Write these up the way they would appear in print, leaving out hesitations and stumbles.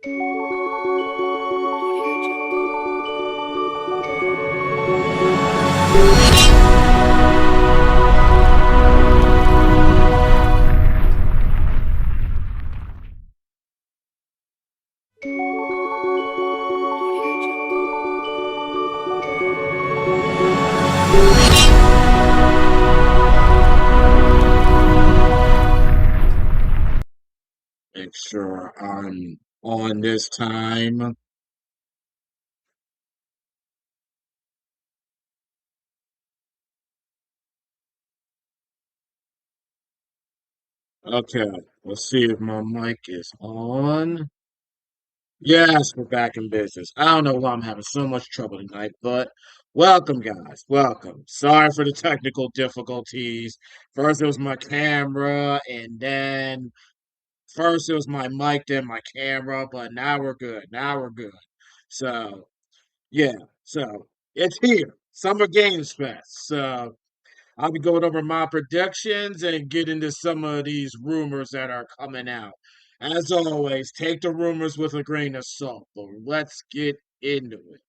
Make sure I'm on this time. Okay, let's see if my mic is on. Yes, we're back in business. I don't know why I'm having so much trouble tonight, but welcome, guys. Welcome. Sorry for the technical difficulties. First, it was my camera, and then first it was my mic, then my camera, but now we're good. Now we're good. So, yeah, so it's here. Summer Games Fest. So, I'll be going over my predictions and get into some of these rumors that are coming out. As always, take the rumors with a grain of salt, but let's get into it.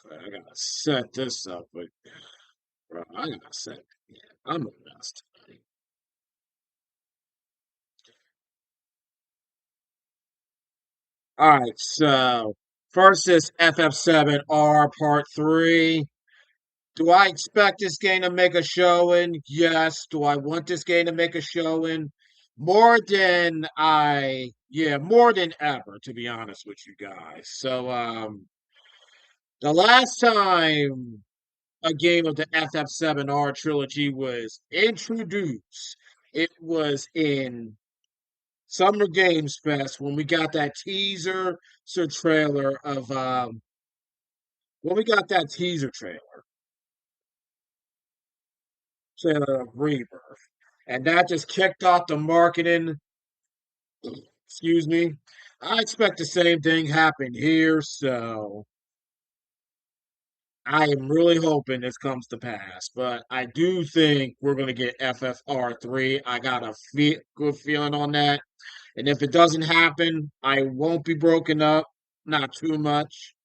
Okay, I gotta set this up, but bro, I gotta set. Yeah, I'm a mess tonight. All right, so first is FF7R Part 3. Do I expect this game to make a showing? Yes. Do I want this game to make a showing? More than ever, to be honest with you guys. So, the last time a game of the FF7R trilogy was introduced, it was in Summer Games Fest when we got that trailer of, when we got that trailer of Rebirth. And that just kicked off the marketing. Excuse me. I expect the same thing happen here, so I am really hoping this comes to pass. But I do think we're going to get FFR3. I got a good feeling on that. And if it doesn't happen, I won't be broken up. Not too much.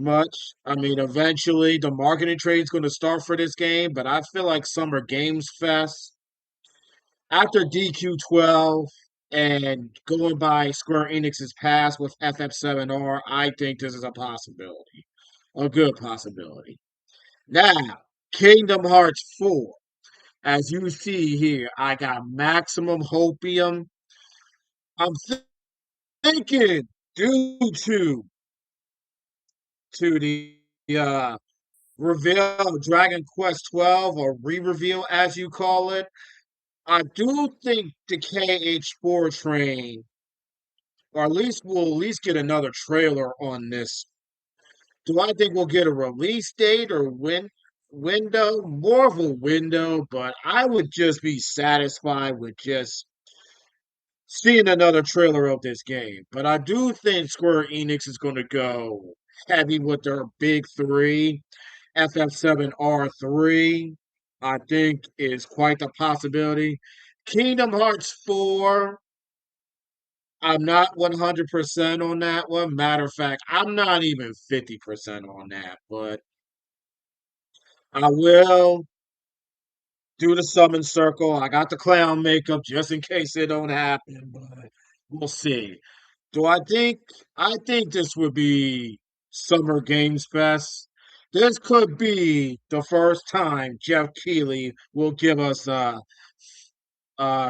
I mean, eventually the marketing trade is going to start for this game, but I feel like Summer Games Fest after DQ12 and going by Square Enix's past with FF7R, I think this is a possibility, a good possibility. Now, Kingdom Hearts 4. As you see here, I got Maximum Hopium. I'm thinking due to the uh, reveal of Dragon Quest 12 or re-reveal as you call it. I do think the KH4 train or at least we'll at least get another trailer on this. Do I think we'll get a release date or window? More of a window, but I would just be satisfied with just seeing another trailer of this game. But I do think Square Enix is going to go heavy with their big three. FF7R3, I think, is quite the possibility. Kingdom Hearts 4, I'm not 100% on that one. Matter of fact, I'm not even 50% on that, but I will do the summon circle. I got the clown makeup just in case it don't happen, but we'll see. Do I think this would be Summer Games Fest. This could be the first time Jeff Keighley will give us a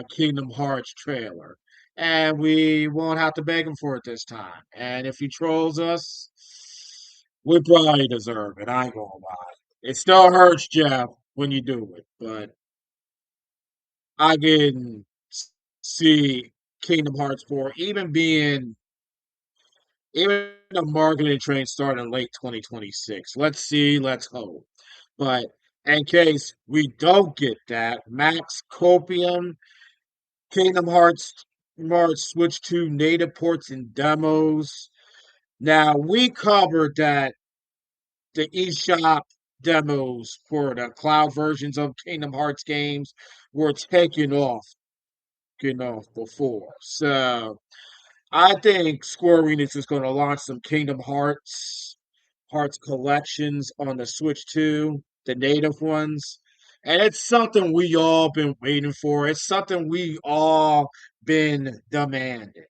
Kingdom Hearts trailer. And we won't have to beg him for it this time. And if he trolls us, we probably deserve it. I ain't gonna lie. It still hurts, Jeff, when you do it, but I can see Kingdom Hearts 4 even the marketing train starting late 2026. Let's see, let's hope. But in case we don't get that, Max Copium Kingdom Hearts Switch 2 native ports and demos. Now we covered that the eShop demos for the cloud versions of Kingdom Hearts games were taken off getting off before. So I think Square Enix is going to launch some Kingdom Hearts collections on the Switch 2, the native ones. And it's something we all been waiting for. It's something we all been demanding.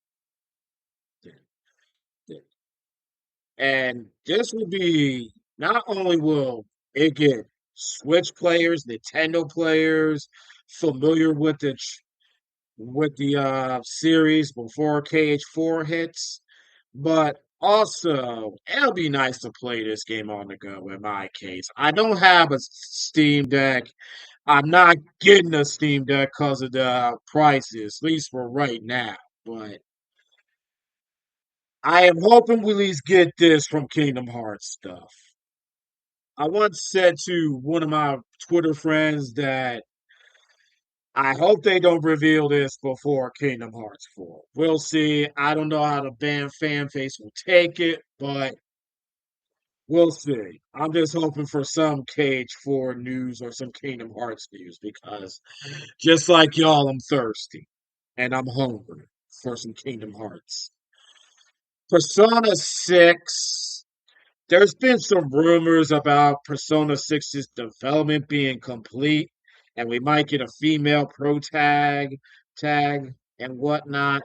And this will be not only will it get Switch players, Nintendo players familiar with the series before KH4 hits, but also it'll be nice to play this game on the go in my case. I don't have a Steam Deck. I'm not getting a Steam Deck because of the prices, at least for right now. But I am hoping we at least get this from Kingdom Hearts stuff. I once said to one of my Twitter friends that I hope they don't reveal this before Kingdom Hearts 4. We'll see. I don't know how the band fan base will take it, but we'll see. I'm just hoping for some Cage 4 news or some Kingdom Hearts news because just like y'all, I'm thirsty and I'm hungry for some Kingdom Hearts. Persona 6. There's been some rumors about Persona 6's development being complete, and we might get a female tag and whatnot.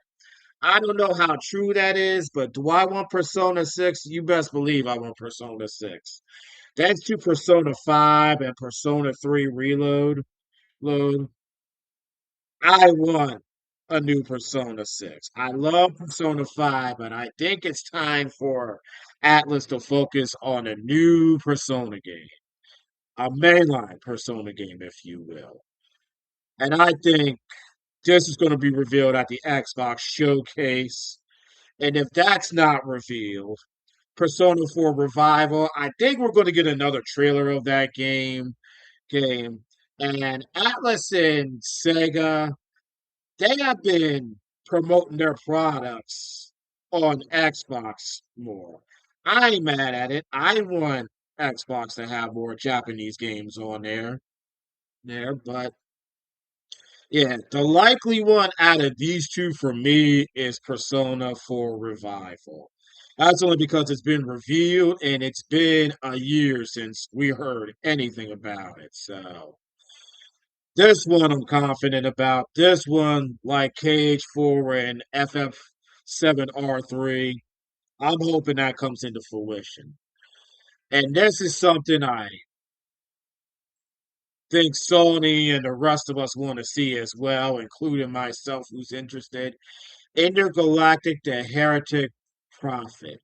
I don't know how true that is, but do I want Persona 6? You best believe I want Persona 6. Thanks to Persona 5 and Persona 3 Load, I want a new Persona 6. I love Persona 5, but I think it's time for Atlas to focus on a new Persona game, a mainline Persona game, if you will. And I think this is going to be revealed at the Xbox showcase. And if that's not revealed, Persona 4 Revival, I think we're going to get another trailer of that game. And Atlas and Sega, they have been promoting their products on Xbox more. I ain't mad at it. I want Xbox to have more Japanese games on there, but yeah, the likely one out of these two for me is Persona 4 Revival. That's only because it's been revealed and it's been a year since we heard anything about it. So this one I'm confident about. This one, like KH4 and FF7R3, I'm hoping that comes into fruition. And this is something I think Sony and the rest of us want to see as well, including myself, who's interested. Intergalactic the Heretic Prophet.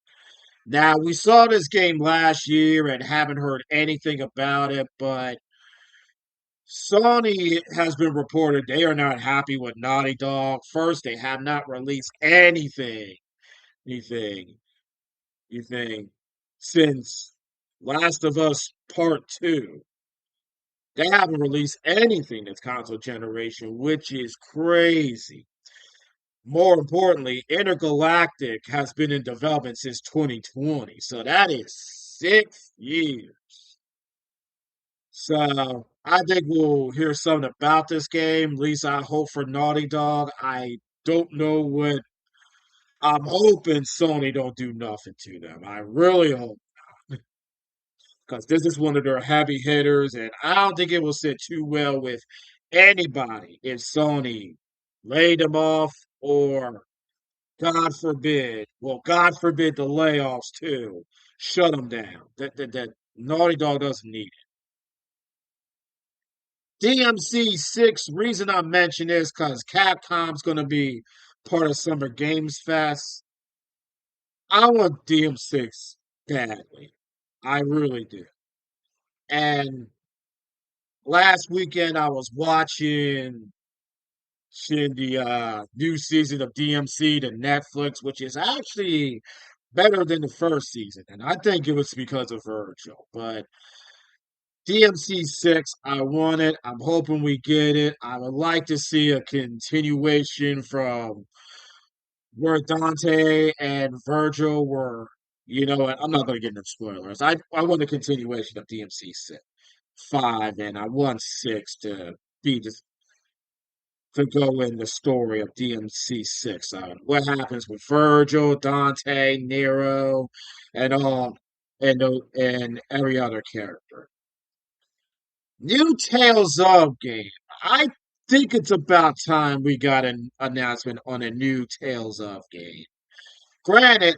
Now, we saw this game last year and haven't heard anything about it, but Sony has been reported they are not happy with Naughty Dog. First, they have not released anything, anything since Last of Us Part 2. They haven't released anything this console generation, which is crazy. More importantly, Intergalactic has been in development since 2020, so that is 6 years. So I think we'll hear something about this game. At least I hope for Naughty Dog. I don't know what I'm hoping Sony don't do nothing to them. I really hope because this is one of their heavy hitters, and I don't think it will sit too well with anybody if Sony laid them off or God forbid the layoffs too. Shut them down. That Naughty Dog doesn't need it. DMC6, reason I mention this because Capcom's gonna be part of Summer Games Fest. I want DM6 badly. I really do. And last weekend I was watching the new season of DMC to Netflix, which is actually better than the first season. And I think it was because of Virgil. But DMC 6, I want it. I'm hoping we get it. I would like to see a continuation from where Dante and Virgil were. You know what? I'm not going to get into spoilers. I want a continuation of DMC 6, 5, and I want 6 to be to go in the story of DMC6. What happens with Virgil, Dante, Nero, and all, and every other character. New Tales of game. I think it's about time we got an announcement on a new Tales of game. Granted,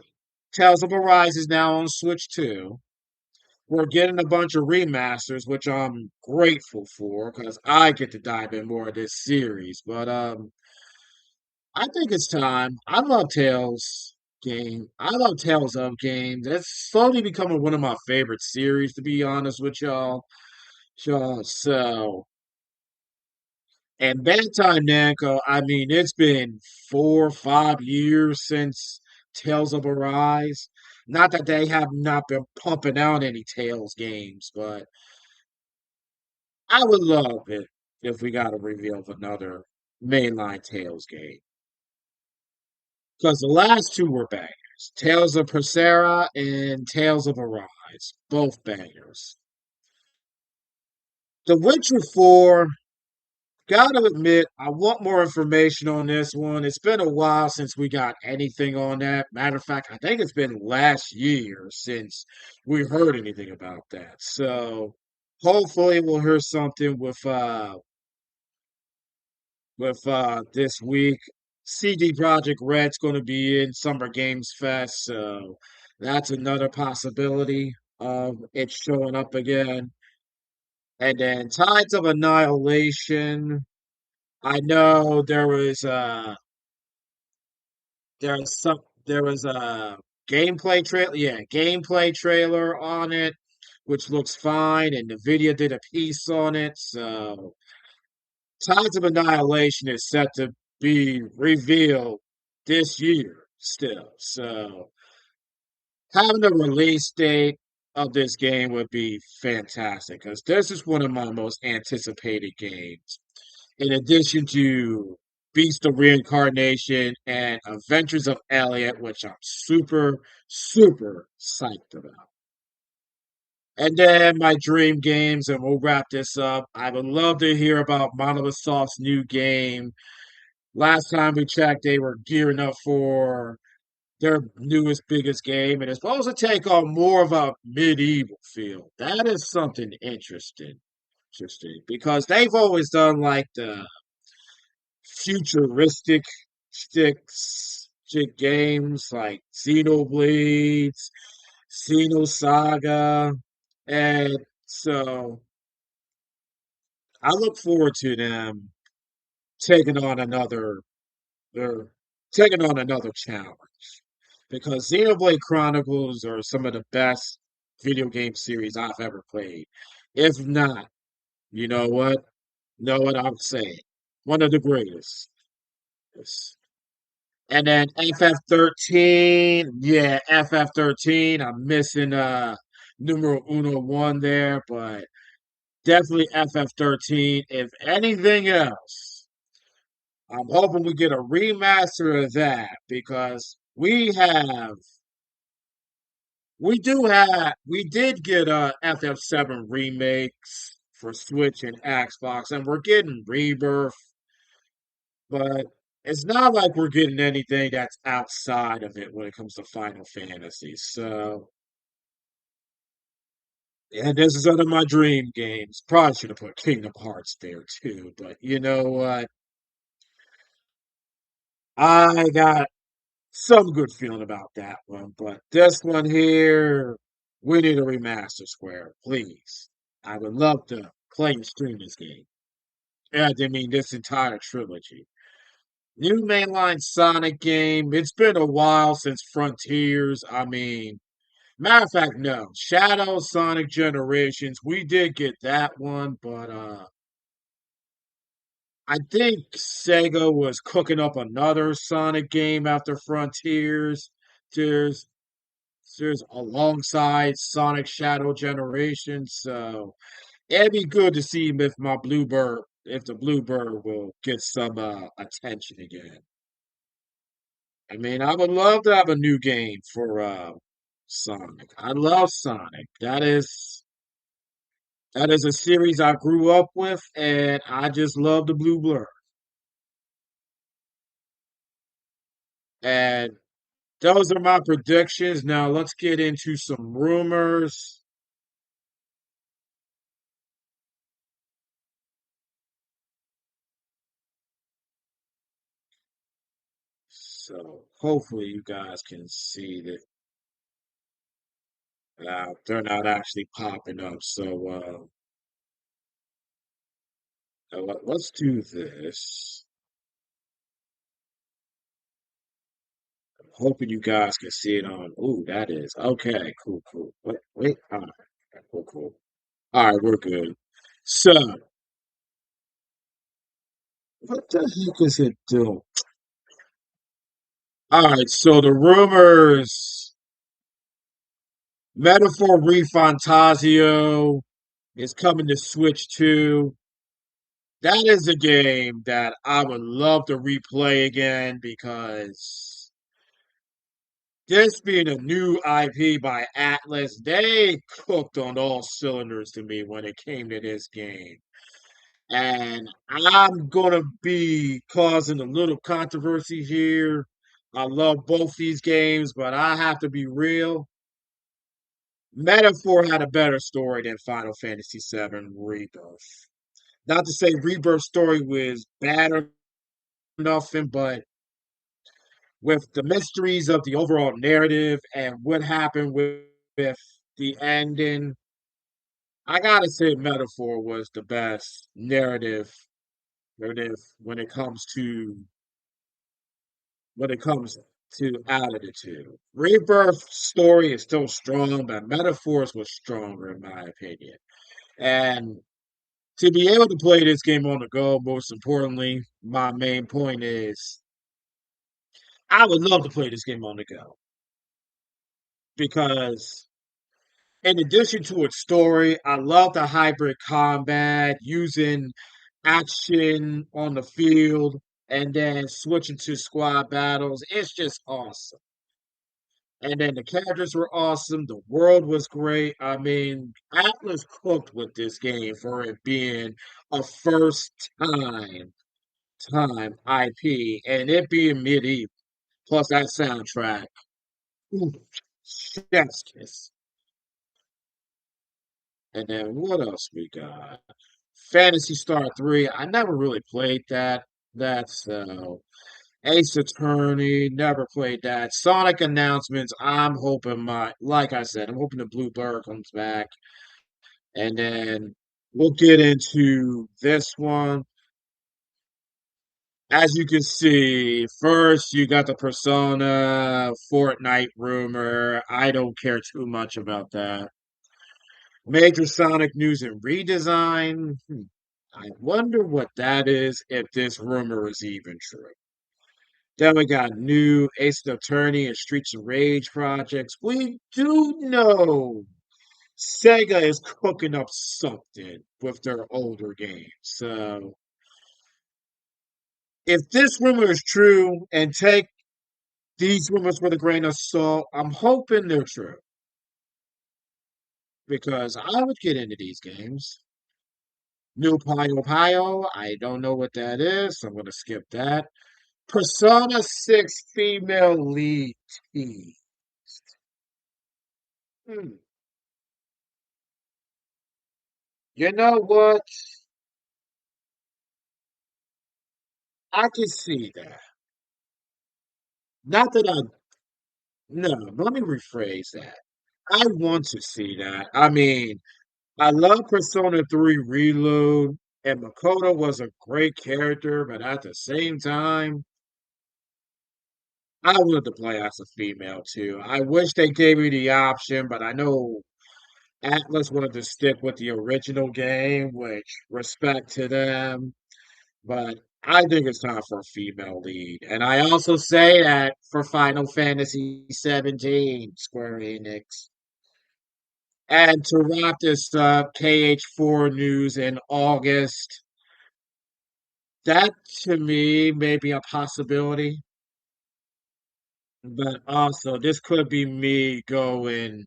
Tales of Arise is now on Switch 2. We're getting a bunch of remasters, which I'm grateful for because I get to dive in more of this series. But I think it's time. I love Tales game. I love Tales of games. It's slowly becoming one of my favorite series, to be honest with y'all. So, and Bandai Namco, I mean, it's been 4 or 5 years since Tales of Arise. Not that they have not been pumping out any Tales games, but I would love it if we got a reveal of another mainline Tales game. Because the last two were bangers. Tales of Persera and Tales of Arise. Both bangers. The Witcher 4, gotta admit, I want more information on this one. It's been a while since we got anything on that. Matter of fact, I think it's been last year since we heard anything about that. So hopefully we'll hear something with this week. CD Projekt Red's going to be in Summer Games Fest, so that's another possibility of it showing up again. And then Tides of Annihilation. I know there was a gameplay trailer, yeah, gameplay trailer on it, which looks fine, and Nvidia did a piece on it, so Tides of Annihilation is set to be revealed this year still. So having a release date of this game would be fantastic because this is one of my most anticipated games. In addition to Beast of Reincarnation and Adventures of Elliot, which I'm super, super psyched about. And then my dream games, and we'll wrap this up. I would love to hear about Monolith Soft's new game. Last time we checked, they were gearing up for their newest, biggest game, and it's supposed to take on more of a medieval feel. That is something interesting because they've always done like the futuristic stick games like Xenoblades, Xenosaga, and so I look forward to them taking on another they're taking on another challenge because Xenoblade Chronicles are some of the best video game series I've ever played. If not, you know what? Know what I'm saying? One of the greatest. Yes. And then FF13, yeah, FF13. I'm missing numero uno one there, but definitely FF13. If anything else, I'm hoping we get a remaster of that because we did get FF7 remakes for Switch and Xbox, and we're getting Rebirth, but it's not like we're getting anything that's outside of it when it comes to Final Fantasy. So, and this is one of my dream games. Probably should have put Kingdom Hearts there too, but you know what? I got some good feeling about that one, but this one here, we need a remaster, Square, please. I would love to play and stream this game. Yeah, I mean this entire trilogy. New mainline Sonic game. It's been a while since Frontiers. I mean, matter of fact, no. Shadow Sonic Generations. We did get that one, but I think Sega was cooking up another Sonic game after Frontiers. There's there's alongside Sonic Shadow Generation, so it'd be good to see if the Bluebird will get some attention again. I mean, I would love to have a new game for Sonic. I love Sonic. That is a series I grew up with, and I just love the Blue Blur. And those are my predictions. Now let's get into some rumors. So hopefully you guys can see that they're not actually popping up. So let's do this. I'm hoping you guys can see it on. Ooh, that is okay. Cool, cool. Wait. All right. Cool, cool. All right, we're good. So, what the heck is it doing? All right, so the rumors, Metaphor Refantasio is coming to Switch 2. That is a game that I would love to replay again because this being a new IP by Atlas, they cooked on all cylinders to me when it came to this game. And I'm gonna be causing a little controversy here. I love both these games, but I have to be real. Metaphor had a better story than Final Fantasy VII Rebirth. Not to say Rebirth story was bad or nothing, but with the mysteries of the overall narrative and what happened with the ending, I gotta say Metaphor was the best narrative when it comes to out of the two. Rebirth story is still strong, but Metaphors was stronger in my opinion. And to be able to play this game on the go, most importantly, my main point is I would love to play this game on the go because in addition to its story, I love the hybrid combat using action on the field and then switching to squad battles. It's just awesome. And then the characters were awesome. The world was great. I mean, Atlas cooked with this game for it being a first time IP and it being medieval. Plus that soundtrack. Ooh, chef's kiss. And then what else we got? Fantasy Star 3. I never really played that. That's Ace Attorney, never played that. Sonic announcements. I'm hoping like I said, I'm hoping the Blue Bird comes back. And then we'll get into this one. As you can see, first you got the Persona Fortnite rumor. I don't care too much about that. Major Sonic news and redesign. I wonder what that is if this rumor is even true. Then we got new Ace Attorney and Streets of Rage projects. We do know Sega is cooking up something with their older games. So if this rumor is true and take these rumors with a grain of salt, I'm hoping they're true because I would get into these games. New Pio Pio, I don't know what that is, so I'm going to skip that. Persona 6 female lead team. Hmm. You know what? I can see that. Not that I, no, let me rephrase that. I want to see that. I mean, I love Persona 3 Reload, and Makoto was a great character, but at the same time, I wanted to play as a female too. I wish they gave me the option, but I know Atlas wanted to stick with the original game, which respect to them. But I think it's time for a female lead. And I also say that for Final Fantasy 17, Square Enix. And to wrap this up, KH4 news in August. That to me may be a possibility. But also, this could be me going,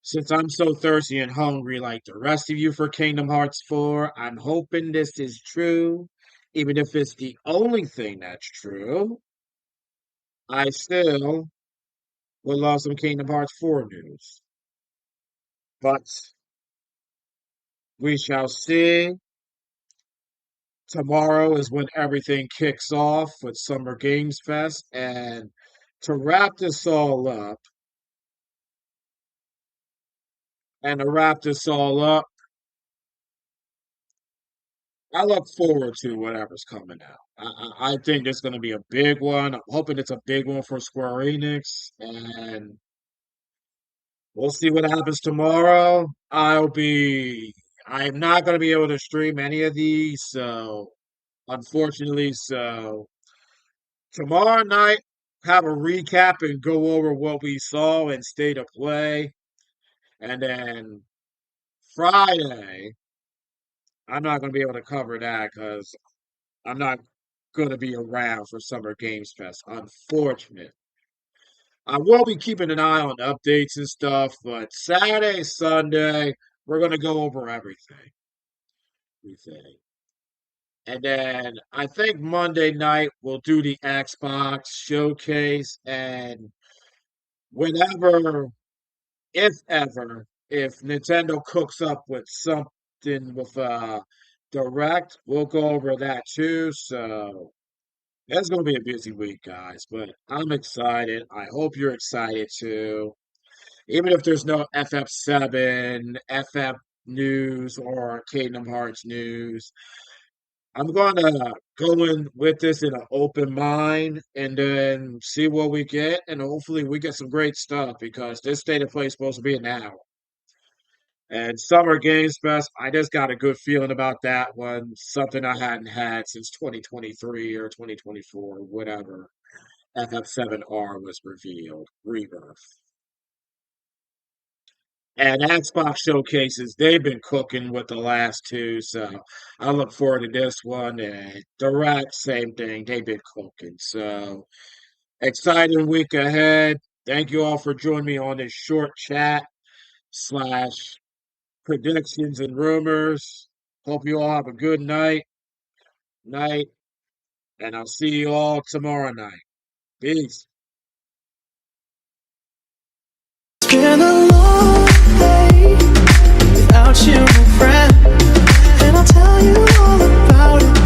since I'm so thirsty and hungry like the rest of you for Kingdom Hearts 4, I'm hoping this is true. Even if it's the only thing that's true. I still would love some Kingdom Hearts 4 news, but we shall see. Tomorrow is when everything kicks off with Summer Games Fest. And to wrap this all up, and to wrap this all up, I look forward to whatever's coming out. I think it's going to be a big one. I'm hoping it's a big one for Square Enix, and we'll see what happens tomorrow. I'm not going to be able to stream any of these, so unfortunately, so tomorrow night, have a recap and go over what we saw in State of Play, and then Friday, I'm not going to be able to cover that because I'm not going to be around for Summer Games Fest. Unfortunate. I will be keeping an eye on updates and stuff, but Saturday, Sunday, we're going to go over everything. Everything. And then I think Monday night we'll do the Xbox showcase, and whenever, if ever, if Nintendo cooks up with something with Direct, we'll go over that too. So it's going to be a busy week, guys, but I'm excited. I hope you're excited too. Even if there's no FF7, FF news, or Kingdom Hearts news, I'm going to go in with this in an open mind and then see what we get. And hopefully, we get some great stuff because this state of play is supposed to be an hour. And Summer Games Fest, I just got a good feeling about that one. Something I hadn't had since 2023 or 2024, whatever. FF7R was revealed, Rebirth. And Xbox showcases, they've been cooking with the last two, so I look forward to this one. And Direct, same thing, they've been cooking. So exciting week ahead. Thank you all for joining me on this short chat slash predictions and rumors. Hope you all have a good night, and I'll see you all tomorrow night. Peace. It's been a long day without you, my friend, and I'll tell you all about it.